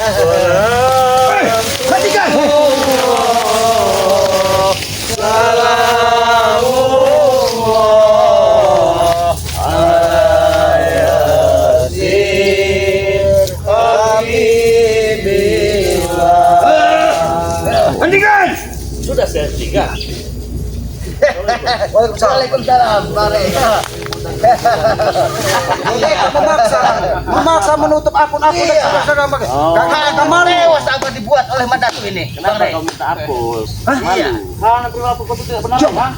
Hentikan! Hentikan! Sudah saya hentikan. Waalaikumsalam. Memaksa menutup akun-akun dan saudara-saudara. Kakak kemarin Tewas apa dibuat oleh Madatu ini? Kenapa kau minta hapus? Iya. Hal perilaku kau tidak benar, ha?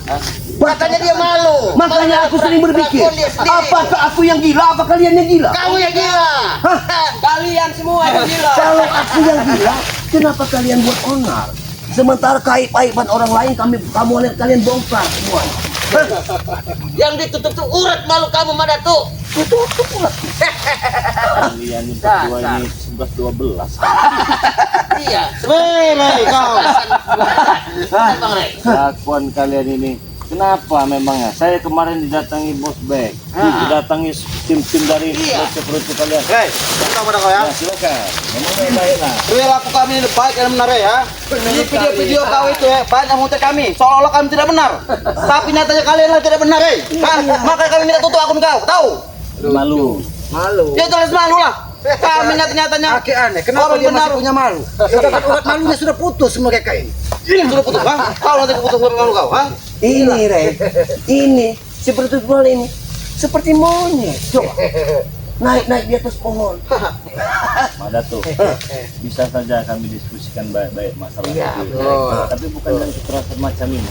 Katanya dia malu. makanya aku sering berpikir, Kelakuan dia sendiri. apakah aku yang gila, apa kalian yang gila? Kamu yang gila. Kalian semua yang gila. Kalau aku yang gila, kenapa kalian buat onar? Sementara kaib-kaiban orang lain kalian bongkar semua. Yang ditutup tuh urat malu kamu Madatu. Tutup urat. Kalian ini berdua ini 11-12. Iya. Weh, kau. Bang Rey. Kelakuan kalian ini. Kenapa memangnya? Saya kemarin didatangi Bos Bek, didatangi tim-tim dari security kalian. Hei, kita pada kau ya. Ya, silakan. Memang baik lah. Perilaku kami ini baik dan benar ya. Di video-video kau itu ya, banyak menghujat kami, seolah-olah kami tidak benar. Tapi nyatanya kalian lah tidak benar, Maka kami minta tutup akun kau, tahu? Malu. Ya jelas malu lah. Kami nyatanya. Aki aneh, kenapa dia masih punya malu? Sedangkan urat malunya sudah putus mereka ini. Ini sudah putus, ha? Kau nanti putus urat malu kau, ha? Ini, Rey. Ini seperti bola ini, seperti monyet. Coba. Naik di atas pohon. Madatu, bisa saja kami diskusikan baik-baik masalah Iya, itu. betul. Tapi bukan dengan kekerasan macam ini.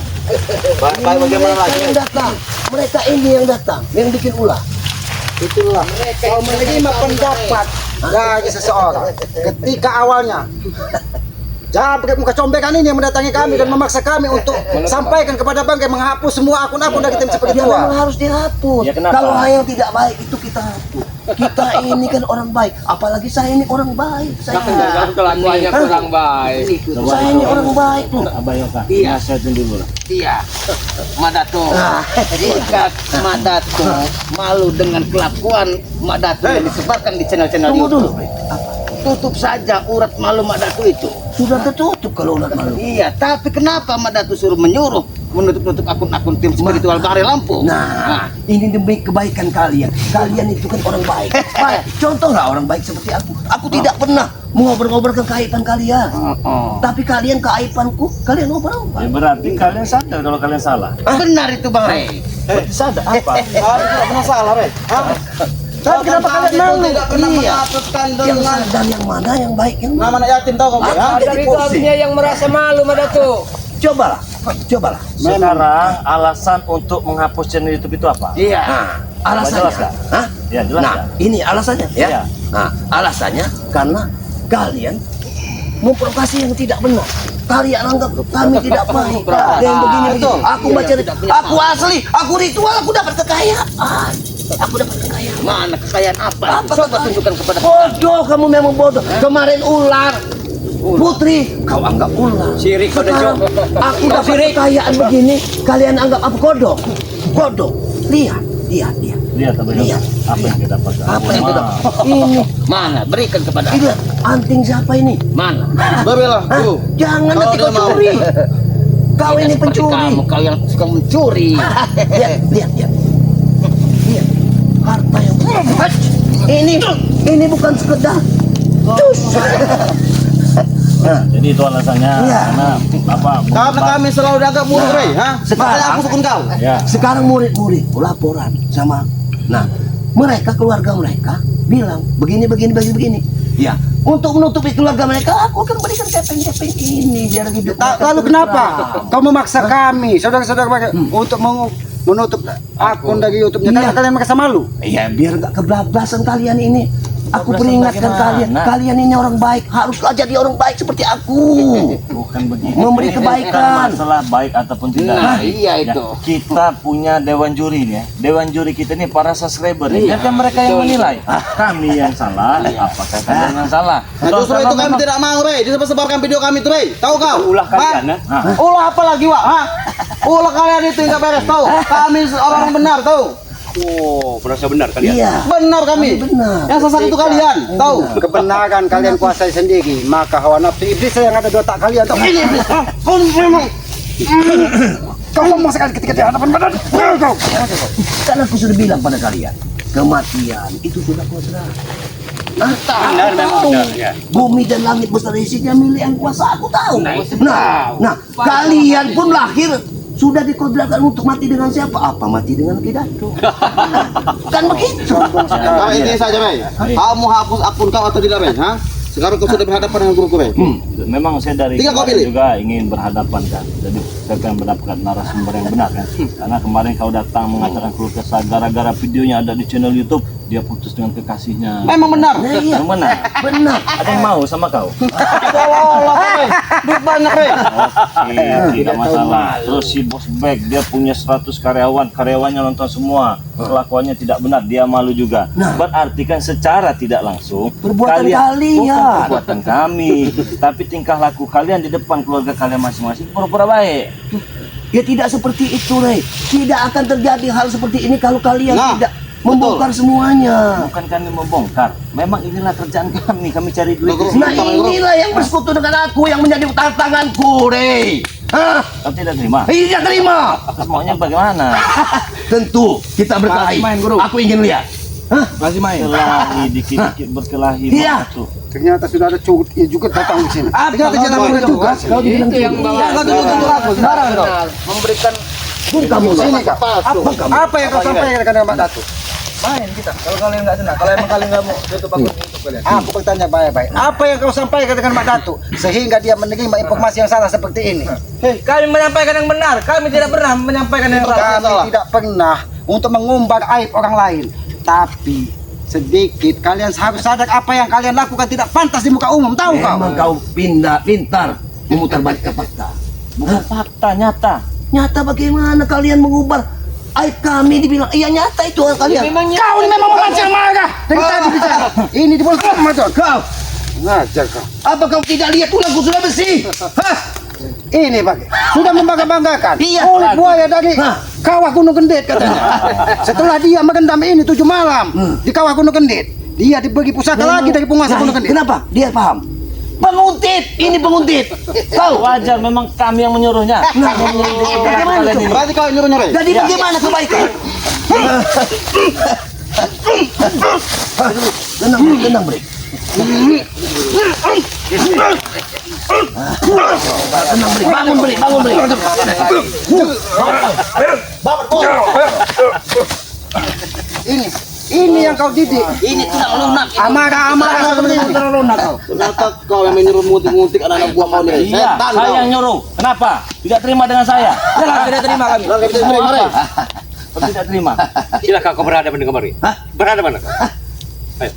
Bagaimana lagi? Yang datang, mereka ini yang datang, yang bikin ulah. Itulah. Kau menerima pendapat dari seseorang ketika awalnya. Jangan pakai muka combekan ini yang mendatangi kami dan memaksa kami untuk sampaikan kepada bangkai menghapus semua akun-akun dari tim seperti Ya itu. memang harus dihapus. Ya, kenapa? Kalau hal yang tidak baik itu kita hapus. Kita ini kan orang baik, apalagi saya ini orang baik. Saya, Kelakuannya kurang baik. saya ini orang baik loh. Abah Yoka, Iya. nasihatin dulu lah. Iya. Madatu. Jika Madatu malu dengan kelakuan Madatu yang disebarkan di channel-channel Tunggu dulu. YouTube. Tutup saja urat malu Madatu itu. Sudah tertutup kalau urat malu. Iya, tapi kenapa Madatu suruh menyuruh menutup akun-akun tim spiritual Bahari Lampung? Nah, ini demi kebaikan kalian. Kalian itu kan orang baik. Baik. Contohlah orang baik seperti aku. Aku tidak pernah mengobrol-ngobrol kekaiban kalian. Tapi kalian keaibanku, kalian ngobrol. Ya berarti kalian sadar kalau kalian salah. Benar itu Bang Rey. Sadar apa? Tidak pernah salah, Rey. Tapi kenapa kalian malu? Tidak pernah Iya. menghapuskan Yang sadar yang mana, yang baik, yang mana? nama anak yatim tahu kamu ya? Dari itu artinya yang merasa malu Madatu. Cobalah, cobalah. Sekarang alasan untuk menghapus channel YouTube itu apa? Iya. Nah, alasannya. Jelas nggak? Hah? Ya, jelas Nah, nggak? ini alasannya ya. Iya. Nah, alasannya karena kalian memprovokasi yang tidak benar. Kalian anggap kami tidak baik. Yang begini begitu. Aku baca, aku asli, aku ritual, aku dapat kekayaan. Aku dapat kekayaan. Mana kekayaan apa? Apa Coba kekayaan? tunjukkan kepada Bodoh, kamu memang bodoh. Kemarin ular. Putri, kau anggap ular. Sirik pada Sekarang aku dapat kekayaan begini, kalian anggap apa? Kodok. Kodok. Lihat, lihat, lihat. Lihat Abah Yoka, Lihat. apa yang kita dapat? Apa yang kita Wah. ini? mana? Berikan kepada aku. Lihat, anting siapa ini? Mana? Berilah, Hah? dulu. Jangan Kalau nanti dia kau mau. curi. Kau Tidak ini seperti pencuri. Kamu, kau yang suka mencuri. Lihat, lihat, lihat. Lihat. Harta yang ini bukan sekedar cus. Nah, Jadi itu alasannya Iya. karena apa? Karena kami selalu dianggap buruk, Rey, ha? Sekarang- Makanya aku sukun kau. Ya. sekarang murid-murid laporan sama. Nah, mereka keluarga mereka bilang begini. Ya, untuk menutupi keluarga mereka, aku akan berikan kepeng-kepeng ini biar hidup. Lalu kenapa kau memaksa kami, saudara-saudara mereka, untuk menutup akun dari YouTube-nya? Karena Iya. kalian merasa malu. Ya, biar nggak kebablasan kalian ini. Aku Kebablasan peringatkan bagaimana? kalian ini orang baik, haruslah jadi orang baik seperti aku. Bukan begitu. Memberi kebaikan. Bukan masalah baik ataupun tidak. Nah, iya Ya, itu. kita punya dewan juri nih ya. Dewan juri kita ini para subscriber. Iya. Biarkan mereka yang menilai. Kami yang salah, apakah kalian yang salah? Nah, justru Kalau itu kami memang- tidak mau, Rey. Disebarkan video kami itu, Rey. Tahu kau? Ulah kalian, Hah? ha? Ulah apa lagi, Wak? Hah? Ulah kalian itu nggak beres, tahu? Kami orang benar, tahu? Oh, merasa benar kalian. Iya. Benar kami. Benar. Yang sesat itu kalian. Tahu? Kebenaran kalian kuasai sendiri, maka hawa nafsu iblis yang ada di otak kalian. Tahu? Ini iblis. Kau memang Kau ngomong sekali ketika di hadapan badan. Kau. Kan aku sudah bilang pada kalian, kematian itu sudah kontrak. Benar memang benar ya. Bumi dan langit beserta isinya milik yang kuasa aku tahu. Nah, kalian pun lahir sudah dikodratkan untuk mati dengan siapa? Apa mati dengan pidato? Kan begitu. Kau ini saja, Bay. Kamu hapus akun kau atau tidak, Bay? Hah? Sekarang kau sudah berhadapan dengan guruku, Bay. Memang saya dari Tinggal kau kemarin pilih. juga ingin berhadapan kan. Jadi saya akan mendapatkan narasumber yang benar kan. Karena kemarin kau datang mengatakan keluh kesah gara-gara videonya ada di channel YouTube, dia putus dengan kekasihnya. Memang benar. Nah, iya. Yang benar. Benar. Ada yang mau sama kau? Allah, Bay. Duit banyak, Bay. Oke, tidak masalah. Terus si Bos Bek dia punya 100 karyawan, karyawannya nonton semua. Kelakuannya tidak benar, dia malu juga. Berarti kan secara tidak langsung Perbuatan bukan kalian. perbuatan kami, tapi tingkah laku kalian di depan keluarga kalian masing-masing pura-pura baik. Ya tidak seperti itu, Rey. Tidak akan terjadi hal seperti ini kalau kalian Nah, tidak membongkar semuanya. Bukan kami membongkar, memang inilah kerjaan kami cari duit. Nah, inilah yang bersekutu dengan aku yang menjadi tantanganku, Rey. Hah? Kau tidak terima? Tidak terima. Terus maunya bagaimana? Tentu kita berkelahi. Aku ingin lihat. Hah? Berkelahi dikit-dikit berkelahi. Iya. begitu. Ternyata sudah ada cukup ya juga datang di sini. Tinggal kerja sama mereka juga. Kau dibilang Itu yang cukup. bawa Kau tuduh aku sembarang kau. memberikan Kamu Sini kak. Apa kamu? Apa yang kau sampaikan kepada Mbak Datu? Main kita. Kalau kalian nggak senang, kalau emang kalian nggak mau tutup akun YouTube kalian. Aku bertanya baik-baik. Apa yang kau sampaikan dengan Mbak Datu sehingga dia menerima informasi yang salah seperti ini? kami menyampaikan yang benar, kami tidak pernah menyampaikan yang salah. Kami tidak pernah untuk mengumbar aib orang lain, tapi sedikit kalian harus sadar apa yang kalian lakukan tidak pantas di muka umum. Tahu kau? Memang kau pintar memutar balik ke fakta. Bukan fakta nyata. Nyata bagaimana kalian mengubah aib kami dibilang iya nyata itu kalian. Kau ini memang memancing marah. Dari tadi bicara. Ini di mulut kamu tuh. Kau, Ngajar kau. apa kau tidak lihat tulangku sudah besi? Hah? Ini bagi sudah membangga-banggakan. Iya. Kulit buaya dari Hah. kawah Gunung Gendit katanya. Setelah dia merendam ini 7 malam di kawah Gunung Gendit, dia diberi pusaka lagi dari penguasa Nah, Gunung Gendit. kenapa? Dia paham. Penguntit, ini penguntit. Kau, Wajar memang kami yang menyuruhnya. bagaimana Kalian itu? ini. Berarti kau nyuruh-nyuruh. Jadi bagaimana kebaikan? Tenang, tenang, Bre. Tenang, Bre. Bangun, Bre. Bangun, Bre. Ini yang kau didik. Ini tidak lunak. Amarah-amarah seperti ini terlalu lunak kau. Ternyata kau yang menyuruh muntik-muntik anak-anak buah kau nih. Iya, Setan saya kau. yang nyuruh. Kenapa? Tidak terima dengan saya. Tidak terima kami. Kau tidak terima, Bay. Kau tidak terima. Silakan kau berhadapan dengan kami. Hah? Berhadapan. Ayo.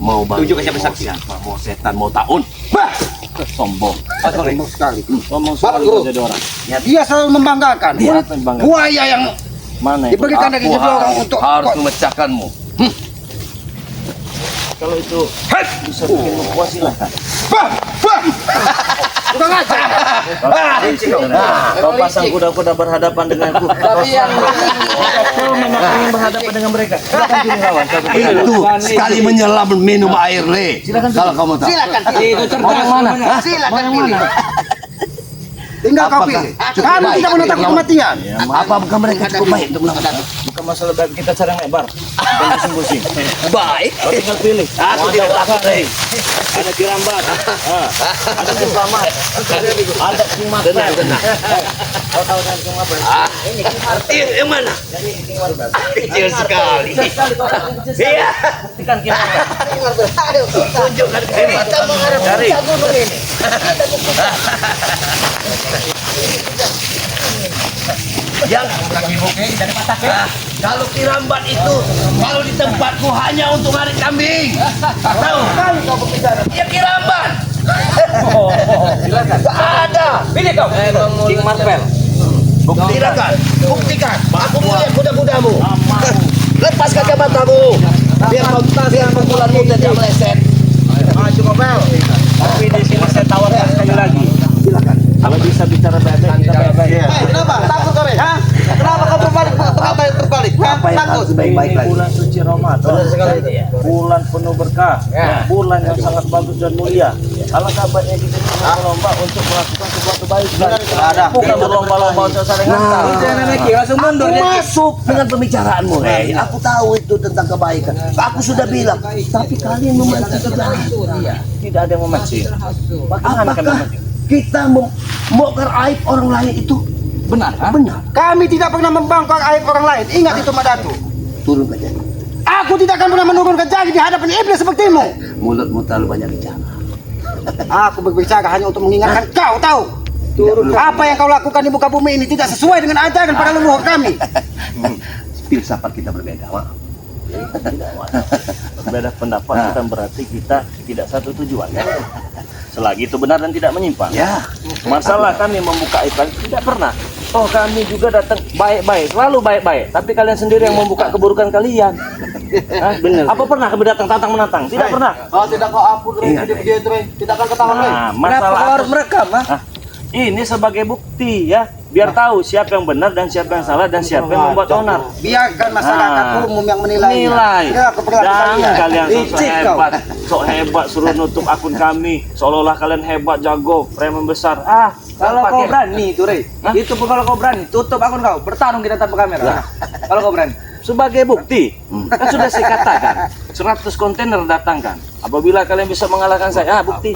Mau bang. Tunjukkan siapa saksinya. Mau setan, mau taun. Bah! Sombong. Sombong sekali. Ngomong Bapak soal Guru. jadi orang. Dia selalu membanggakan. Iya, apa yang bangga? Buaya yang Mana itu? diberikan dari sebelah orang untuk harus memecahkanmu. Kalau itu bisa bikin puas silahkan. Kurang ajar. Kau pasang kuda-kuda berhadapan denganku. Tapi yang kau memang ingin berhadapan dengan mereka. Silakan pilih lawan. Itu sekali menyelam minum air, Le. Kalau kamu tahu. Silakan. Itu Mau yang mana? Silakan Mau yang mana? Tinggal kau Apakah pilih. cukup Kami baik? tidak menentang kematian. Ya, Apa bukan mereka cukup baik untuk melakukan? bukan masalah baik, kita cari yang lebar dan pusing-pusing. Baik. Kau tinggal pilih. Aku tidak takut, Le. Ada kirambat, ada selamat, ada kimat. Kau tahu kan kimat? Yang mana? Kecil sekali. Iya. Ikan kimat. Tunjukkan kehebatan. Cari. Yang kalau kirambat itu kalau di tempatku hanya untuk hari kambing. Tahu? Ya kirambat. Silakan. Ada. pilih kau. King Marvel. Buktikan. Buktikan. Aku melihat kuda-kudamu. Lepas kacamatamu. Biar pukulanmu tidak meleset. Maju kau Bel. Tapi di sini saya tawarkan sekali lagi. Silakan. Kalau bisa bicara baik-baik, kita baik-baik. Kenapa? Takut kau, Bay? Hah? Kenapa kau berbalik? Terbalik. Hah? Apa yang Takut. harus baik-baik Ini lagi. bulan suci Ramadan, bulan penuh berkah, bulan yang sangat bagus dan mulia. Alangkah baiknya kita berlomba untuk melakukan sesuatu baik. Bukan berlomba-lomba untuk saling hantar. Langsung Aku mundur ya. masuk dengan pembicaraanmu, Rey. Aku tahu itu tentang kebaikan. Aku sudah bilang, tapi kalian memancing kejahatan. Tidak ada yang memancing. Bagaimana kami Apakah memancing? kita membongkar aib orang lain itu Benar. benar? Kami tidak pernah membongkar aib orang lain. Ingat itu Madatu. Turun ke jadi. Aku tidak akan pernah menurunkan jari di hadapan iblis sepertimu. Mulutmu terlalu banyak bicara. Aku berbicara hanya untuk mengingatkan kau tahu. Apa yang kau lakukan di muka bumi ini tidak sesuai dengan ajaran para leluhur kami. Filsafat kita berbeda, maaf. Berbeda pendapat bukan berarti kita tidak satu tujuan. Selagi itu benar dan tidak menyimpang. Ya, Masalah kami membuka aib kalian tidak pernah. Oh, kami juga datang baik-baik, selalu baik-baik. Tapi kalian sendiri yang membuka keburukan kalian. Benar. Apa pernah kami datang tantang menantang? Tidak pernah. Kalau tidak kau ampun, Ingat, begitu, tidak akan ketahuan. Nah, Kenapa masalah kau harus merekam, ah? ini sebagai bukti ya, biar tahu siapa yang benar dan siapa yang salah dan siapa yang membuat onar. Biarkan masyarakat umum yang menilai. Nilai. Ya, keperluan Jangan kalian Licik kau. sok hebat suruh nutup akun kami, seolah-olah kalian hebat, jago, preman besar. Kalau kau pakai. berani tuh, Rey. Itu pun kalau kau berani, tutup akun kau, bertarung kita tanpa kamera. Kalau kau berani. Sebagai bukti, kan sudah saya katakan, 100 kontainer datangkan. Apabila kalian bisa mengalahkan saya, bukti.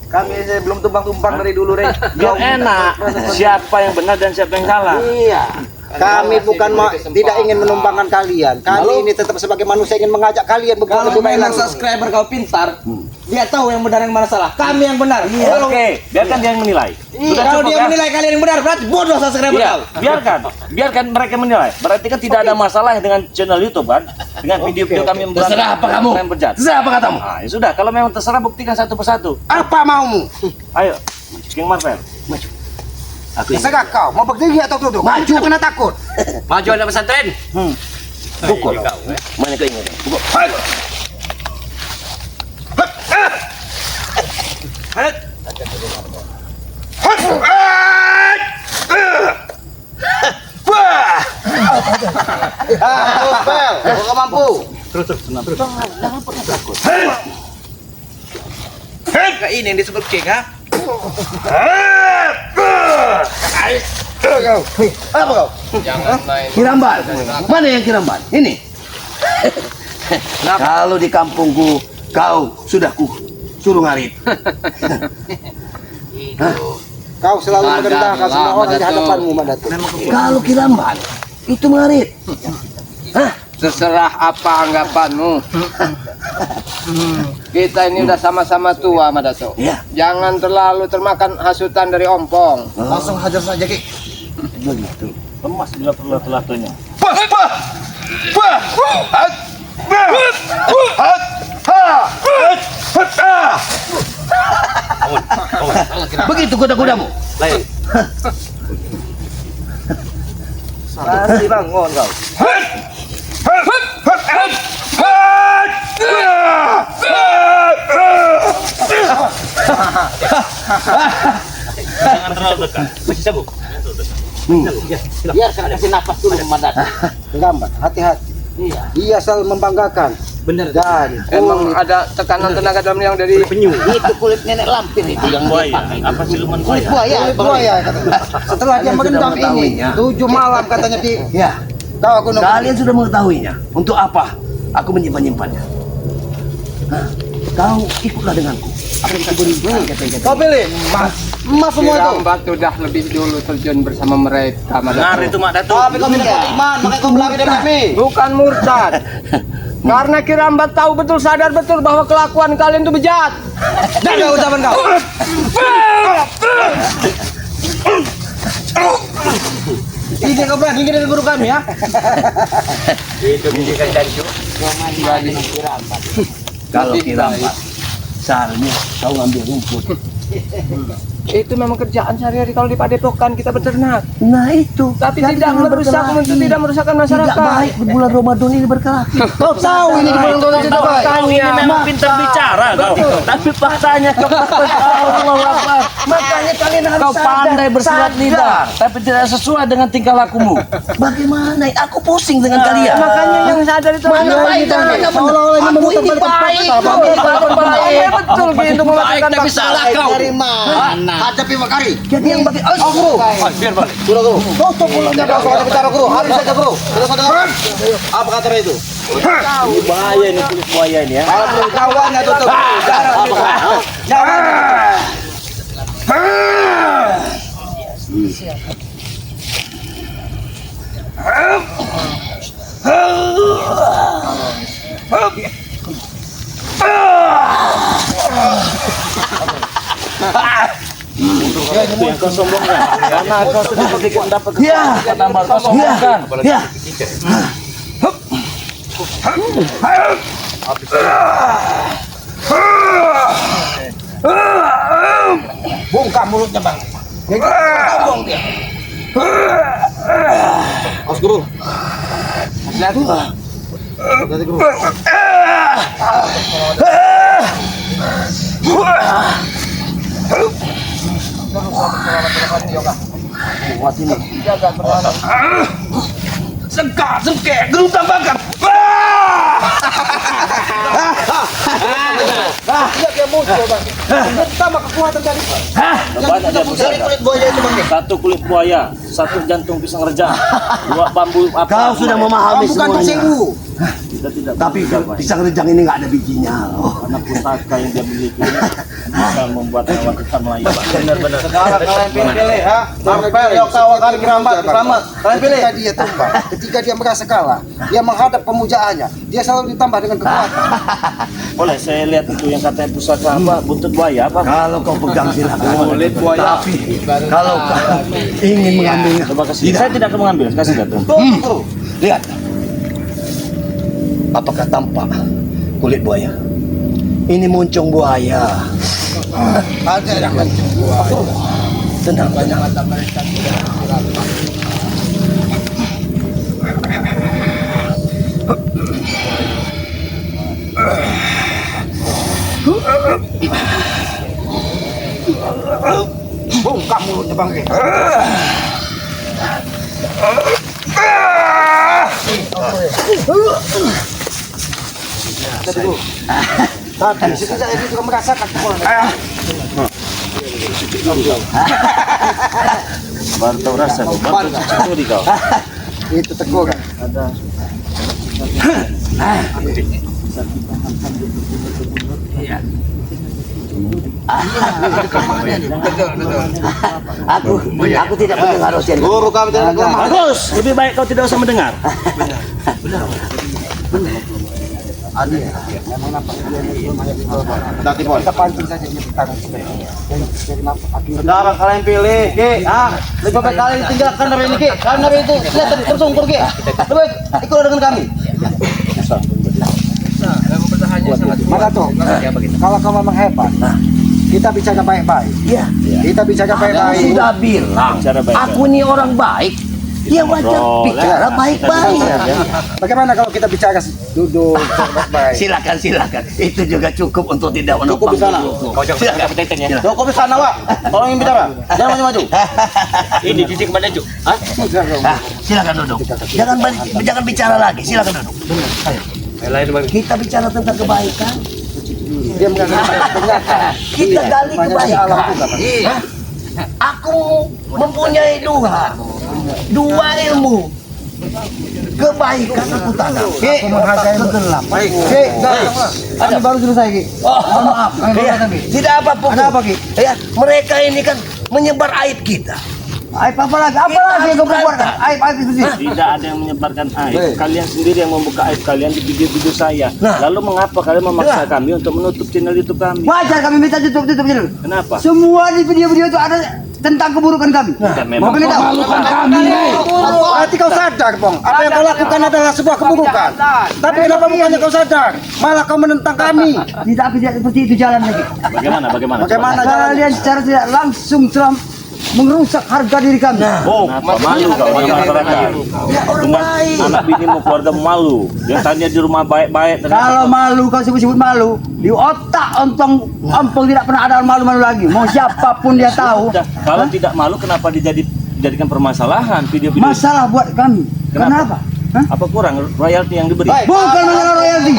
Kami belum tumpang-tumpang dari dulu, Rey. Biar enak, siapa yang benar dan siapa yang salah. Iya. Kami bukan tidak ingin menumbangkan kalian. Kami ini tetap sebagai manusia ingin mengajak kalian berbuat Kalau lebih baik memang lagi. subscriber kau pintar, dia tahu yang benar yang mana salah. Kami yang benar. Oke, biarkan dia yang menilai. Sudah Kalau cukup dia ya? menilai kalian yang benar, berarti bodoh subscriber Iya, kau. biarkan mereka menilai. Berarti kan tidak ada masalah dengan channel YouTube kan? Dengan video-video kami memberantas terserah apa kamu. yang berjat. Terserah apa katamu? Nah, ya sudah, kalau memang terserah buktikan satu persatu. Apa maumu? Ayo, King Marvel. Aku ingin. Terserah kau. Mau berdiri atau duduk? Maju. Tidak kena takut. Maju anak pesantren. Pukul. Mana kau ingin? Pukul. Pel, kau mampu. Ini yang disebut king, ha? Apa kau? Kiramban. Mana yang kiramban? Ini. Kalau di kampungku kau sudah ku suruh ngarit. Kau selalu merendahkan semua orang di hadapanmu, Madatu. Kalau kiramban itu ngarit. Hah? Terserah apa anggapanmu. Kita ini udah sama-sama tua, Madato. Iya. Jangan terlalu termakan hasutan dari ompong. Langsung hajar saja, Ki. Begitu. Lemas bila perlu telatunya. Begitu kuda-kudamu. Masih bangun kau. Jangan terlalu dekat. Masih sabuk. Biarkan kasih nafas dulu, Madato. Gambar, hati-hati. Dia selalu membanggakan. Bener. Dan Emang ada tekanan tenaga dalam yang dari penyu. Itu kulit nenek lampir itu yang Buaya, apa siluman buaya? buaya katanya. Setelah dia Kalian merendam sudah ini, mengetahuinya. 7 malam katanya Ki. Ya. Kau aku nunggu. Kalian sudah mengetahuinya. Untuk apa aku menyimpan-nyimpannya? Hah? Kau ikutlah denganku. Akan kuberikan kata-kata. Kau pilih emas. Emas semua itu. Kirambat sudah lebih dulu terjun bersama mereka, Benar Madato. itu Mak Datuk. Tapi kau tidak beriman, makanya kau berlari dari kami. Bukan murtad. Karena Kirambat tahu betul, sadar betul bahwa kelakuan kalian itu bejat. Jaga ucapan kau. Ini kau berani dari guru kami, ya? Kalau kirambat, seharusnya kau ngambil rumput. Itu memang kerjaan sehari-hari kalau di Padepokan kita beternak. Nah itu. Tapi Jadi tidak jangan merusak, berkelahi. tidak merusakkan Tidak masyarakat. baik di bulan Ramadan ini berkelahi. Kau tahu ini di bulan Ramadan tidak baik. Tahu ini memang pintar bicara kau. Tapi faktanya kau Allah Akbar. Makanya kalian harus Kau pandai bersilat lidah, tapi tidak sesuai dengan tingkah lakumu. Bagaimana? Aku pusing dengan kalian. Makanya yang sadar itu Mana baik dan mana benar. Aku ini baik. baik. Betul gitu mengatakan Tapi salah kau. Dari mana? Hadapi Makari. Jadi yang bagi Guru. Biar balik. Guru. Tutup mulutnya kau kalau bicara guru. Habis saja guru. Kita dengar. Apa kata itu? Ini bahaya ini kulit buaya ini ya. Kalau kawannya tutup. Jangan. Itu yang kau sombongkan. Karena kau sudah sedikit mendapat Ya. tambah kau sombongkan. Ya. Bungkam mulutnya bang. Sombong dia. Awas guru. Hati-hati guru. Sengkek, gelung tambahkan. Dia muncul bang. Tambah kekuatan tadi. Banyak dia Dari kulit buaya itu bang. satu kulit buaya, satu jantung pisang rejang, dua bambu apa? Kau sudah memahami Bukan semuanya. sewu. Kita tidak Tapi berapa. pisang rejang ini nggak ada bijinya. Karena pusaka yang dia miliki bisa membuat hewan kita melayu. Benar-benar. Sekarang kalian pilih ha. Sampai Yoka Wakari Keramat. Kalian pilih. Ketika dia tumbang, ketika dia merasa kalah, dia menghadap pemujaannya, dia selalu ditambah dengan kekuatan. Boleh saya lihat itu yang katanya pusaka apa? Buntut buaya apa? Kalau kau pegang silakan. Kulit buaya. Tapi kalau kau ingin mengambilnya, Coba kasih. Saya tidak akan mengambil. Kasih lihat tuh. Guru. lihat. Apakah tampak kulit buaya? Ini muncung buaya. Ada yang mencung buaya. Tenang, tenang. Bungkam mulutnya bang. Tapi setidaknya dia juga merasakan pukulan. Baru tahu rasa. Baru curi kau. Itu teguran. Aku tidak mendengar Rosen. Guru kami tidak lemah. Bagus. Lebih baik kau tidak usah mendengar. Nanti pon. Kita pancing saja dia bertarung. Jadi kenapa? Sekarang kalian pilih, Ki. Lebih baik kalian tinggalkan dari ini, Ki. Karena dari itu lihat tadi terus Ki. Lebih baik ikut dengan kami. Maka tuh, kalau kau memang hebat, kita bicara baik-baik. Iya. Kita bicara Aku baik-baik. sudah bilang, Bicara baik-baik. aku ini orang baik. Ya wajar bicara baik-baik. Bagaimana kalau kita bicara duduk baik-baik? Silakan, silakan. Itu juga cukup untuk tidak Cukup menumpang di sana. duduk. Silakan petetan ya. Cukup di sana, Wak. Kalau ingin bicara, jangan maju-maju. Ini titik kemana Ju? Hah? Silakan duduk. Jangan bicara lagi. Silakan duduk. Kita bicara tentang kebaikan. Dia mengatakan ternyata Kita gali banyak di alam kebaikan. juga, Pak. Hah? Aku mempunyai dua ilmu. Kebaikan aku tanam. Aku menghargai Kegelap. Ki, kami baru selesai, Ki. Oh, maaf. Ya, tidak apa-apa. Ada apa, Ki? Ya, mereka ini kan menyebar aib kita. Aib apa lagi? Apa lagi yang kau keluarkan? Aib itu sih. Tidak ada yang menyebarkan aib. Kalian sendiri yang membuka aib kalian di video-video saya. Nah. Lalu mengapa kalian memaksa kami untuk menutup channel YouTube kami? Wajar kami minta tutup channel. Kenapa? Semua di video-video itu ada tentang keburukan kami. Mau kami tahu? Berarti kau sadar, Bang. Apa yang kau lakukan adalah sebuah keburukan. Tapi kenapa bukannya kau sadar? Malah kau menentang kami. Tidak seperti itu jalan lagi. Bagaimana? Bagaimana jalan? Kalian secara tidak langsung telah merusak harga diri kami. Oh, malu kau dengan masyarakat. Dengan anak binimu, keluarga malu. Yang tanya di rumah baik-baik. Kalau malu kau sebut-sebut malu, di otak ompong tidak pernah ada malu-malu lagi. Mau siapapun dia tahu. Kalau tidak malu, kenapa dijadikan permasalahan video-video? Masalah buat kami. Kenapa? Hah? Apa kurang royalti yang diberi? Bukan masalah royalti.